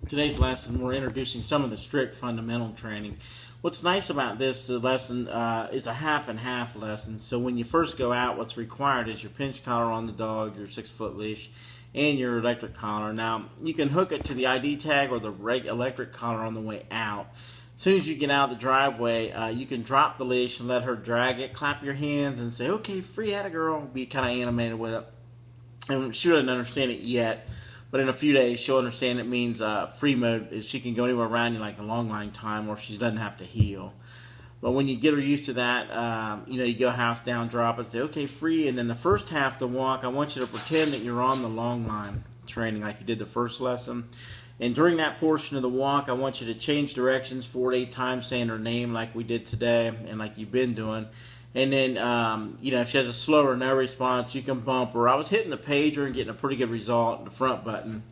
Today's lesson, we're introducing some of the strict fundamental training. What's nice about this lesson is a half and half lesson. So when you first go out, what's required is your pinch collar on the dog, your 6-foot leash, and your electric collar. Now, you can hook it to the ID tag or the electric collar on the way out. As soon as you get out of the driveway, you can drop the leash and let her drag it, clap your hands, and say, okay, free, atta girl, be kind of animated with it. And she doesn't understand it yet, but in a few days she'll understand it means free mode is she can go anywhere around you like the long line time, or she doesn't have to heel. But when you get her used to that, you go house down, drop it, say, okay, free, and then the first half of the walk, I want you to pretend that you're on the long line training like you did the first lesson. And during that portion of the walk, I want you to change directions 4 to 8 times, saying her name like we did today and like you've been doing. And then, if she has a slow or no response, you can bump her. I was hitting the pager and getting a pretty good result, the front button,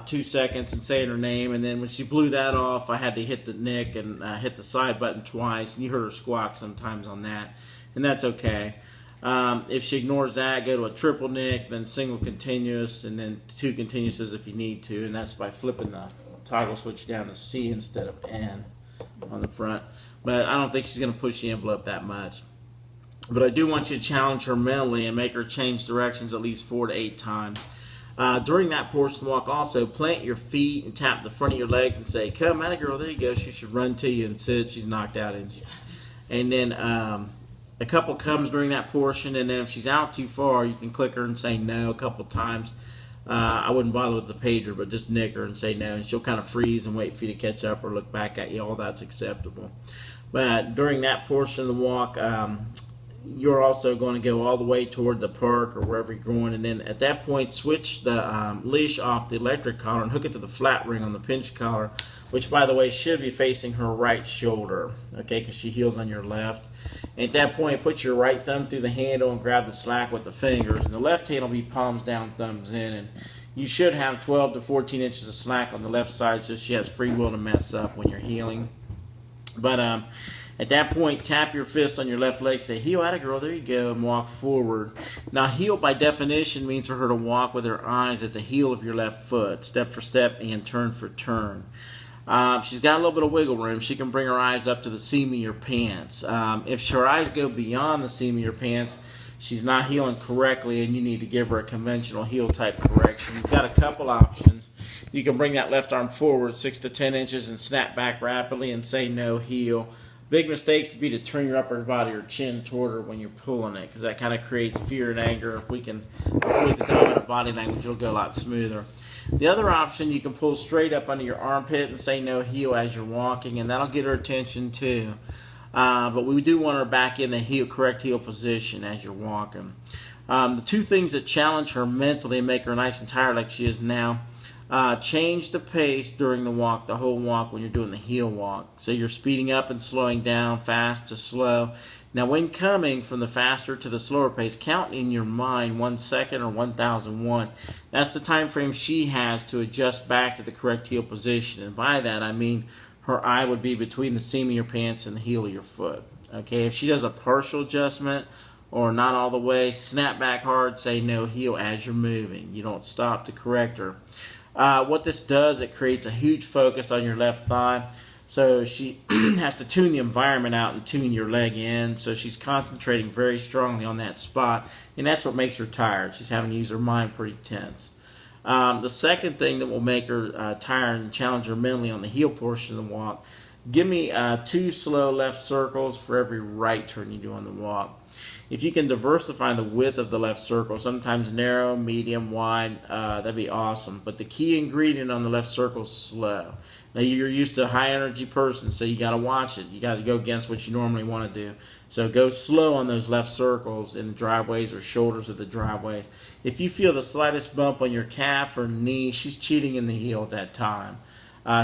2 seconds, and saying her name. And then when she blew that off, I had to hit the nick and hit the side button twice. And you heard her squawk sometimes on that, and that's okay. If she ignores that, go to a triple nick, then single continuous, and then 2 continuouses if you need to. And that's by flipping the toggle switch down to C instead of N on the front. But I don't think she's going to push the envelope that much. But I do want you to challenge her mentally and make her change directions at least 4 to 8 times. During that portion of the walk, also plant your feet and tap the front of your legs and say, come, atta girl, there you go. She should run to you and sit. She's knocked out, isn't she? And then a couple comes during that portion, and then if she's out too far, you can click her and say no a couple times. I wouldn't bother with the pager, but just nick her and say no, and she'll kind of freeze and wait for you to catch up or look back at you. All that's acceptable. But during that portion of the walk, you're also going to go all the way toward the park or wherever you're going, and then at that point switch the leash off the electric collar and hook it to the flat ring on the pinch collar, which by the way should be facing her right shoulder, okay, because she heels on your left. And at that point, put your right thumb through the handle and grab the slack with the fingers, and the left hand will be palms down, thumbs in, and you should have 12 to 14 inches of slack on the left side, so she has free will to mess up when you're heeling. But at that point, tap your fist on your left leg, say, heel, atta girl, there you go, and walk forward. Now, heel by definition means for her to walk with her eyes at the heel of your left foot, step for step and turn for turn. She's got a little bit of wiggle room. She can bring her eyes up to the seam of your pants. If her eyes go beyond the seam of your pants, she's not heeling correctly, and you need to give her a conventional heel type correction. You've got a couple options. You can bring that left arm forward 6 to 10 inches and snap back rapidly and say no heel. Big mistakes would be to turn your upper body or chin toward her when you're pulling it, because that kind of creates fear and anger. If we can avoid the dominant body language, it'll go a lot smoother. The other option, you can pull straight up under your armpit and say no heel as you're walking, and that'll get her attention too. But we do want her back in the correct heel position as you're walking. The 2 things that challenge her mentally and make her nice and tired like she is now, change the pace during the walk, the whole walk when you're doing the heel walk. So you're speeding up and slowing down, fast to slow. Now when coming from the faster to the slower pace, count in your mind 1 second or 1001. That's the time frame she has to adjust back to the correct heel position. And by that I mean her eye would be between the seam of your pants and the heel of your foot. Okay, if she does a partial adjustment or not all the way, snap back hard, say no heel as you're moving. You don't stop to correct her. What this does, it creates a huge focus on your left thigh. So she has to tune the environment out and tune your leg in. So she's concentrating very strongly on that spot, and that's what makes her tired. She's having to use her mind pretty tense. The second thing that will make her tired and challenge her mentally on the heel portion of the walk, give me 2 slow left circles for every right turn you do on the walk. If you can diversify the width of the left circle, sometimes narrow, medium, wide, that'd be awesome. But the key ingredient on the left circle is slow. Now, you're used to a high-energy person, so you got to watch it. You got to go against what you normally want to do. So go slow on those left circles in the driveways or shoulders of the driveways. If you feel the slightest bump on your calf or knee, she's cheating in the heel at that time.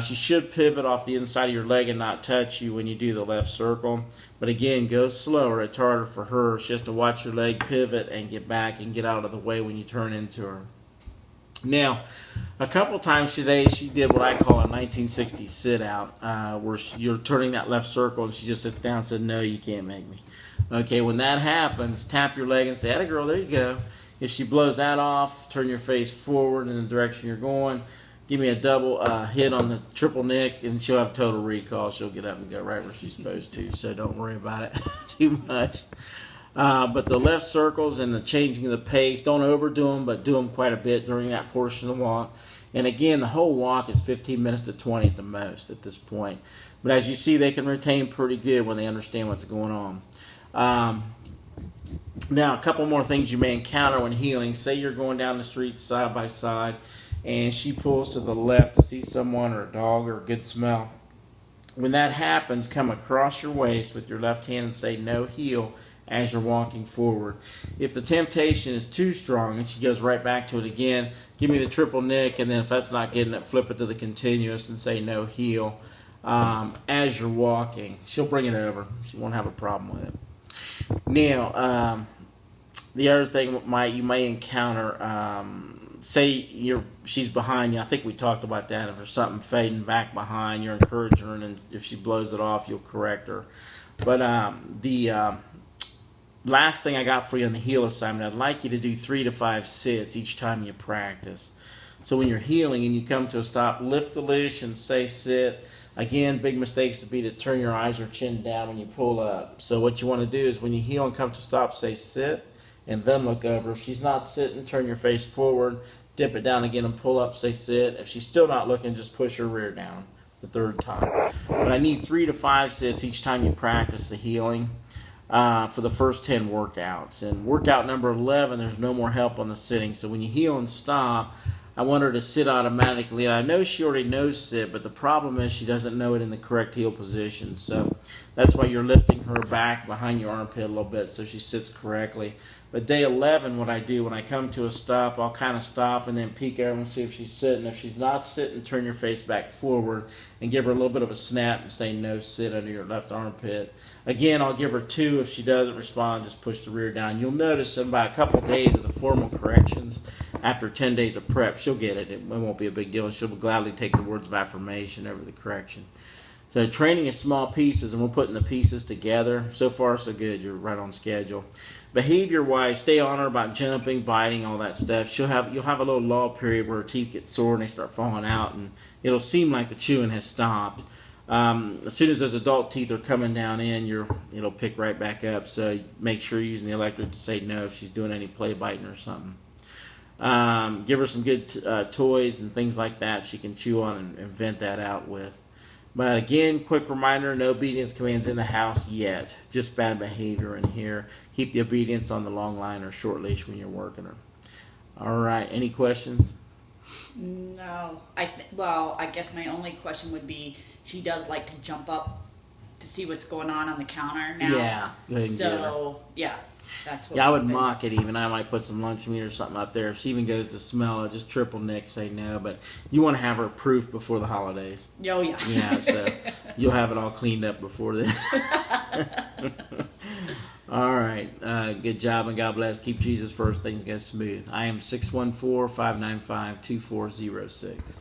She should pivot off the inside of your leg and not touch you when you do the left circle. But again, go slower. It's harder for her. She has to watch your leg pivot and get back and get out of the way when you turn into her. Now, a couple times today, she did what I call a 1960s sit-out, where you're turning that left circle, and she just sits down and said, no, you can't make me. Okay, when that happens, tap your leg and say, atta girl, there you go. If she blows that off, turn your face forward in the direction you're going. give me a double hit on the triple nick, and she'll have total recall. She'll get up and go right where she's supposed to, so don't worry about it too much. But the left circles and the changing of the pace, don't overdo them, but do them quite a bit during that portion of the walk. And again, the whole walk is 15 minutes to 20 at the most at this point. But as you see, they can retain pretty good when they understand what's going on. Now, a couple more things you may encounter when heeling. Say you're going down the street side by side, and she pulls to the left to see someone or a dog or a good smell. When that happens, come across your waist with your left hand and say no heel as you're walking forward. If the temptation is too strong and she goes right back to it again, give me the triple nick, and then if that's not getting it, flip it to the continuous and say no heel as you're walking. She'll bring it over. She won't have a problem with it. Now, the other thing you may encounter, say she's behind you. I think we talked about that. If there's something fading back behind, you're encouraging her, and if she blows it off, you'll correct her. But the last thing I got for you on the heel assignment, I'd like you to do 3 to 5 sits each time you practice. So when you're heeling and you come to a stop, lift the leash and say sit. Again, big mistakes would be to turn your eyes or chin down when you pull up. So what you want to do is when you heel and come to stop, say sit, and then look over. If she's not sitting, turn your face forward, dip it down again and pull up, say sit. If she's still not looking, just push her rear down the third time. But I need 3 to 5 sits each time you practice the heeling for the first 10 workouts. And workout number 11, there's no more help on the sitting. So when you heel and stop, I want her to sit automatically. I know she already knows sit, but the problem is she doesn't know it in the correct heel position. So that's why you're lifting her back behind your armpit a little bit so she sits correctly. But day 11, what I do, when I come to a stop, I'll kind of stop and then peek over and see if she's sitting. If she's not sitting, turn your face back forward and give her a little bit of a snap and say no sit under your left armpit. Again, I'll give her 2. If she doesn't respond, just push the rear down. You'll notice in about a couple days of the formal corrections, after 10 days of prep, she'll get it. It won't be a big deal. She'll gladly take the words of affirmation over the correction. So training is small pieces, and we're putting the pieces together. So far, so good. You're right on schedule. Behavior-wise, stay on her about jumping, biting, all that stuff. You'll have a little lull period where her teeth get sore and they start falling out, and it'll seem like the chewing has stopped. As soon as those adult teeth are coming down in, it'll pick right back up. So make sure you're using the electric to say no if she's doing any play biting or something. Give her some good toys and things like that she can chew on and vent that out with. But again, quick reminder, no obedience commands in the house yet. Just bad behavior in here. Keep the obedience on the long line or short leash when you're working her. All right, any questions? No. I guess my only question would be, she does like to jump up to see what's going on the counter now. Yeah. Go ahead and get her. Yeah. That's what I would mock it even. I might put some lunch meat or something up there. If she even goes to smell it, just triple nick, say no. But you want to have her proof before the holidays. Oh, yeah. Yeah, so you'll have it all cleaned up before then. All right. Good job, and God bless. Keep Jesus first. Things go smooth. I am 614-595-2406.